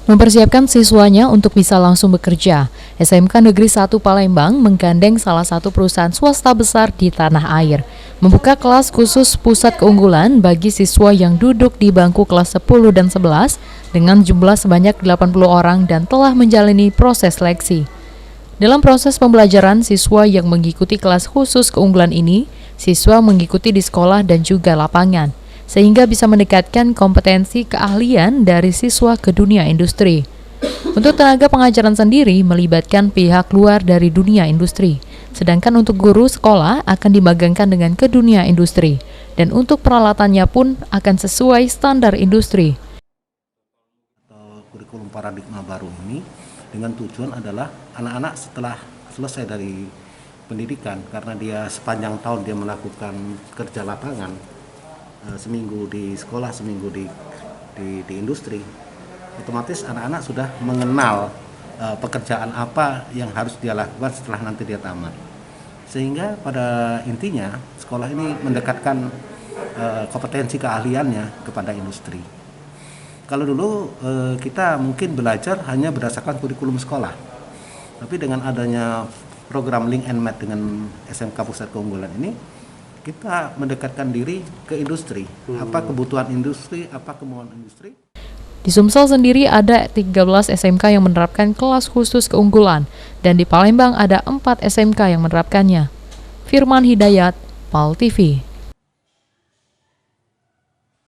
Mempersiapkan siswanya untuk bisa langsung bekerja, SMK Negeri 1 Palembang menggandeng salah satu perusahaan swasta besar di tanah air, membuka kelas khusus pusat keunggulan bagi siswa yang duduk di bangku kelas 10 dan 11 dengan jumlah sebanyak 80 orang dan telah menjalani proses seleksi. Dalam proses pembelajaran, siswa yang mengikuti kelas khusus keunggulan ini, siswa mengikuti di sekolah dan juga lapangan, sehingga bisa mendekatkan kompetensi keahlian dari siswa ke dunia industri. Untuk tenaga pengajaran sendiri melibatkan pihak luar dari dunia industri, sedangkan untuk guru sekolah akan dimagangkan dengan ke dunia industri, dan untuk peralatannya pun akan sesuai standar industri. Kurikulum paradigma baru ini dengan tujuan adalah anak-anak setelah selesai dari pendidikan, karena dia sepanjang tahun dia melakukan kerja lapangan, seminggu di sekolah, seminggu di industri, otomatis anak-anak sudah mengenal pekerjaan apa yang harus dia lakukan setelah nanti dia tamat. Sehingga pada intinya sekolah ini mendekatkan kompetensi keahliannya kepada industri. Kalau dulu kita mungkin belajar hanya berdasarkan kurikulum sekolah, tapi dengan adanya program Link and Match dengan SMK Pusat Keunggulan ini, kita mendekatkan diri ke industri, apa kebutuhan industri, apa kemauan industri. Di Sumsel sendiri ada 13 SMK yang menerapkan kelas khusus keunggulan, dan di Palembang ada 4 SMK yang menerapkannya. Firman Hidayat, PAL TV.